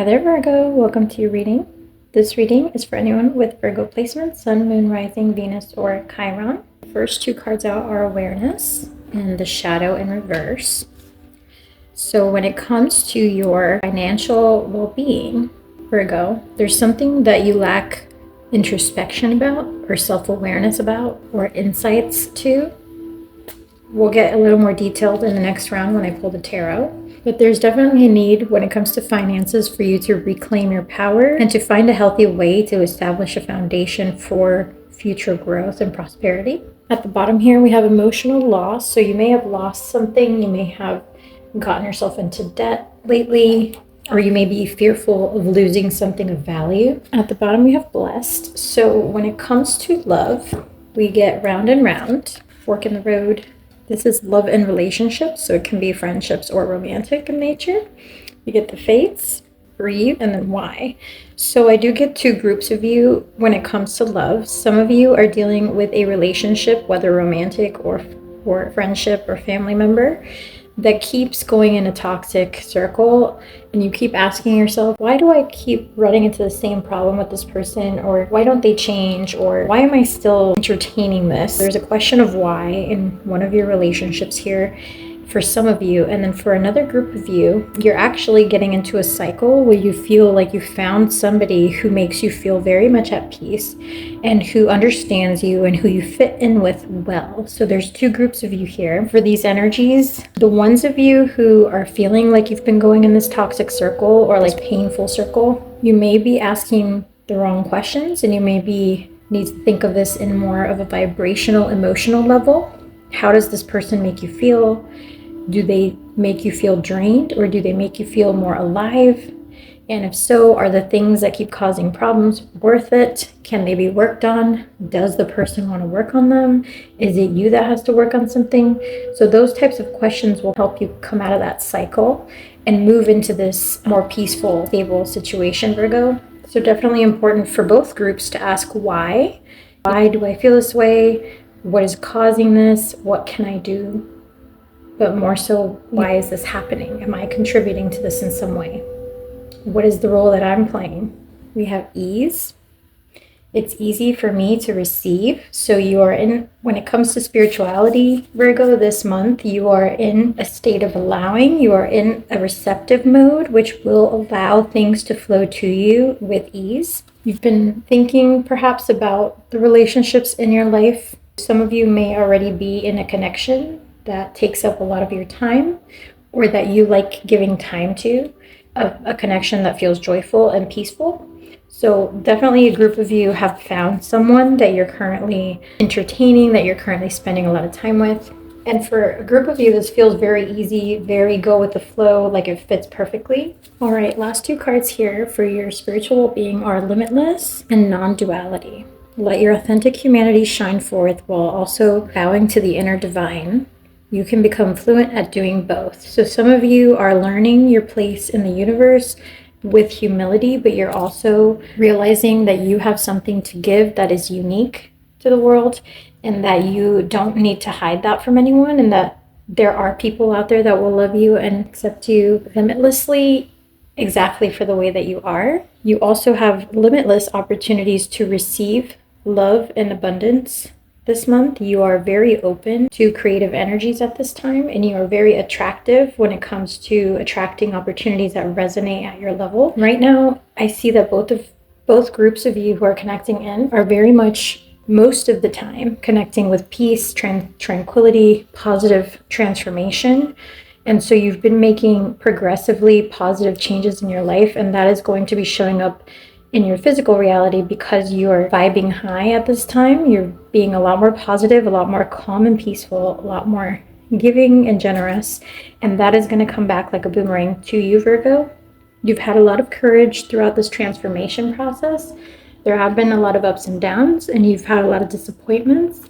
there, Virgo. Welcome to your reading. This reading is for anyone with Virgo placement, Sun, Moon, Rising, Venus, or Chiron. The first two cards out are Awareness and the Shadow in reverse. So when it comes to your financial well-being, Virgo, there's something that you lack introspection about or self-awareness about or insights to. We'll get a little more detailed in the next round when I pull the tarot. But there's definitely a need when it comes to finances for you to reclaim your power and to find a healthy way to establish a foundation for future growth and prosperity. At the bottom here, we have emotional loss. So you may have lost something. You may have gotten yourself into debt lately, or you may be fearful of losing something of value. At the bottom, we have blessed. So when it comes to love, we get round and round, fork in the road. This is love and relationships, so it can be friendships or romantic in nature. You get the fates, breathe, and then why. So I do get two groups of you when it comes to love. Some of you are dealing with a relationship, whether romantic or friendship or family member, that keeps going in a toxic circle, and you keep asking yourself, why do I keep running into the same problem with this person, or why don't they change, or why am I still entertaining this? There's a question of why in one of your relationships here for some of you, and then for another group of you, you're actually getting into a cycle where you feel like you found somebody who makes you feel very much at peace and who understands you and who you fit in with well. So there's two groups of you here. For these energies, the ones of you who are feeling like you've been going in this toxic circle or like painful circle, you may be asking the wrong questions, and you may need to think of this in more of a vibrational, emotional level. How does this person make you feel? Do they make you feel drained, or do they make you feel more alive? And if so, are the things that keep causing problems worth it? Can they be worked on? Does the person want to work on them? Is it you that has to work on something? So those types of questions will help you come out of that cycle and move into this more peaceful, stable situation, Virgo. So definitely important for both groups to ask why. Why do I feel this way? What is causing this? What can I do? But more so, why is this happening? Am I contributing to this in some way? What is the role that I'm playing? We have ease. It's easy for me to receive. So you are in, when it comes to spirituality, Virgo, this month, you are in a state of allowing. You are in a receptive mode, which will allow things to flow to you with ease. You've been thinking perhaps about the relationships in your life. Some of you may already be in a connection that takes up a lot of your time, or that you like giving time to, a connection that feels joyful and peaceful. So definitely a group of you have found someone that you're currently entertaining, that you're currently spending a lot of time with. And for a group of you, this feels very easy, very go with the flow, like it fits perfectly. All right, last two cards here for your spiritual well-being are Limitless and Non-Duality. Let your authentic humanity shine forth while also bowing to the inner divine. You can become fluent at doing both. So some of you are learning your place in the universe with humility, but you're also realizing that you have something to give that is unique to the world, and that you don't need to hide that from anyone, and that there are people out there that will love you and accept you limitlessly, exactly for the way that you are. You also have limitless opportunities to receive love and abundance. This month, you are very open to creative energies at this time, and you are very attractive when it comes to attracting opportunities that resonate at your level. Right now, I see that both groups of you who are connecting in are very much, most of the time, connecting with peace, tranquility, positive transformation. And so you've been making progressively positive changes in your life, and that is going to be showing up in your physical reality because you're vibing high at this time. You're being a lot more positive, a lot more calm and peaceful, a lot more giving and generous. And that is going to come back like a boomerang to you, Virgo. You've had a lot of courage throughout this transformation process. There have been a lot of ups and downs, and you've had a lot of disappointments,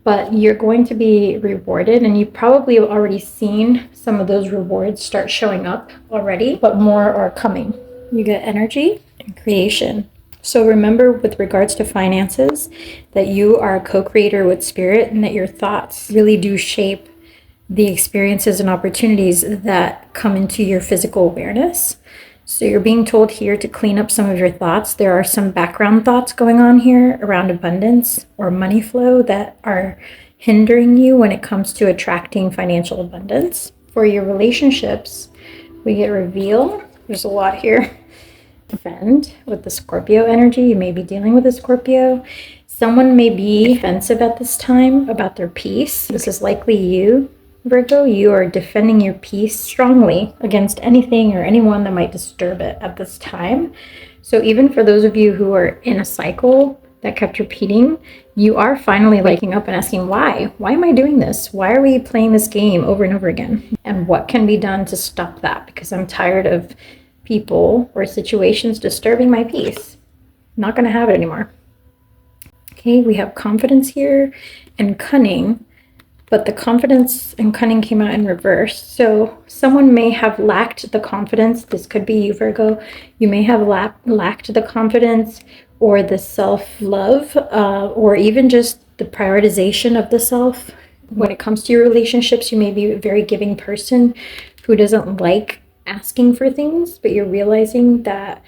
but you're going to be rewarded, and you've probably already seen some of those rewards start showing up already, but more are coming. You get energy and creation. So remember, with regards to finances, that you are a co-creator with spirit, and that your thoughts really do shape the experiences and opportunities that come into your physical awareness. So you're being told here to clean up some of your thoughts. There are some background thoughts going on here around abundance or money flow that are hindering you when it comes to attracting financial abundance. For your relationships, we get reveal. There's a lot here. Friend with the Scorpio energy. You may be dealing with a Scorpio. Someone may be defensive at this time about their peace. This is likely you, Virgo. You are defending your peace strongly against anything or anyone that might disturb it at this time. So even for those of you who are in a cycle that kept repeating, you are finally waking up and asking, why? Why am I doing this? Why are we playing this game over and over again? And what can be done to stop that? Because I'm tired of people or situations disturbing my peace. I'm not going to have it anymore. Okay, we have confidence here and cunning, but the confidence and cunning came out in reverse. So someone may have lacked the confidence. This could be you, Virgo. You may have lacked the confidence or the self-love or even just the prioritization of the self. When it comes to your relationships, you may be a very giving person who doesn't like asking for things, but you're realizing that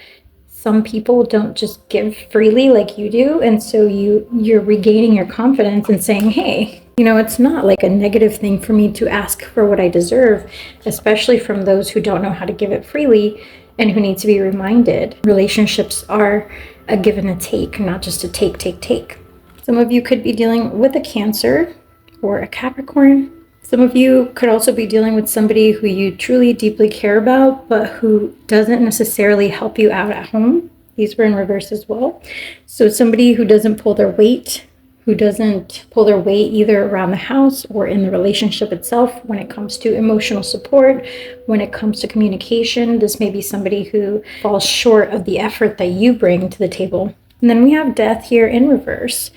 some people don't just give freely like you do, and so you're regaining your confidence and saying, hey, it's not like a negative thing for me to ask for what I deserve, especially from those who don't know how to give it freely and who need to be reminded. Relationships are a give and a take, not just a take. Some of you could be dealing with a Cancer or a Capricorn. Some of you could also be dealing with somebody who you truly deeply care about, but who doesn't necessarily help you out at home. These were in reverse as well. So somebody who doesn't pull their weight, either around the house or in the relationship itself when it comes to emotional support, when it comes to communication. This may be somebody who falls short of the effort that you bring to the table. And then we have death here in reverse.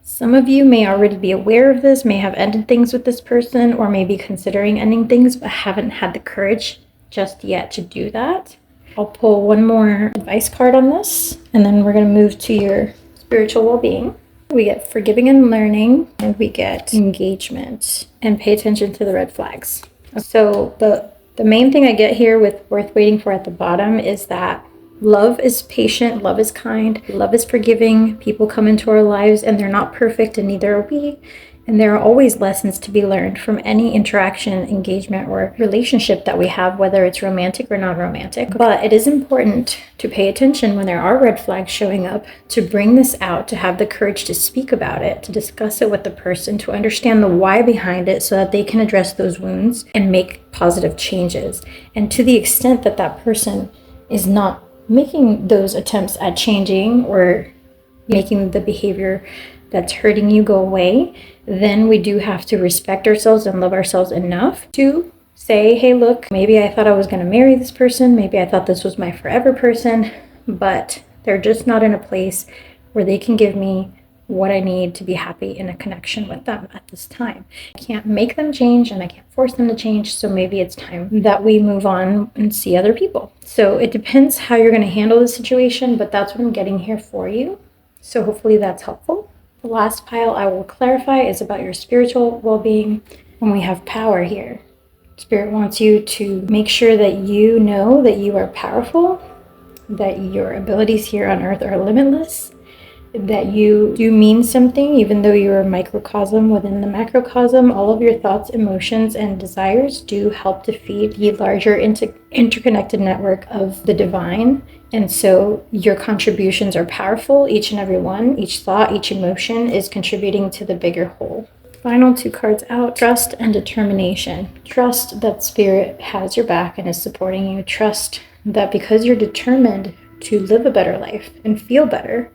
Some of you may already be aware of this, may have ended things with this person, or may be considering ending things, but haven't had the courage just yet to do that. I'll pull one more advice card on this, and then we're going to move to your spiritual well-being. We get forgiving and learning, and we get engagement, and pay attention to the red flags. So the main thing I get here with worth waiting for at the bottom is that love is patient, love is kind, love is forgiving. People come into our lives and they're not perfect, and neither are we. And there are always lessons to be learned from any interaction, engagement, or relationship that we have, whether it's romantic or non-romantic. But it is important to pay attention when there are red flags showing up, to bring this out, to have the courage to speak about it, to discuss it with the person, to understand the why behind it so that they can address those wounds and make positive changes. And to the extent that that person is not making those attempts at changing or making the behavior that's hurting you go away, then we do have to respect ourselves and love ourselves enough to say, hey, look, maybe I thought I was going to marry this person. Maybe I thought this was my forever person, but they're just not in a place where they can give me what I need to be happy in a connection with them at this time. I can't make them change and I can't force them to change. So maybe it's time that we move on and see other people. So it depends how you're going to handle the situation, but that's what I'm getting here for you. So hopefully that's helpful. The last pile I will clarify is about your spiritual well-being, and we have power here. Spirit wants you to make sure that you know that you are powerful, that your abilities here on earth are limitless, that you do mean something, even though you're a microcosm within the macrocosm. All of your thoughts, emotions, and desires do help to feed the larger interconnected network of the divine. And so your contributions are powerful, each and every one. Each thought, each emotion is contributing to the bigger whole. Final two cards out, trust and determination. Trust that Spirit has your back and is supporting you. Trust that because you're determined to live a better life and feel better,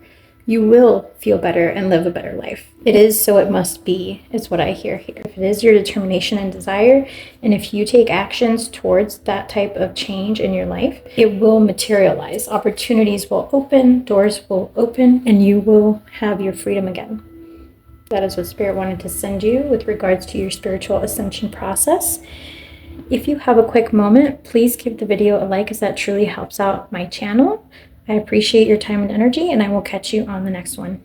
you will feel better and live a better life. It is so it must be, is what I hear here. If it is your determination and desire, and if you take actions towards that type of change in your life, it will materialize. Opportunities will open, doors will open, and you will have your freedom again. That is what Spirit wanted to send you with regards to your spiritual ascension process. If you have a quick moment, please give the video a like, as that truly helps out my channel. I appreciate your time and energy, and I will catch you on the next one.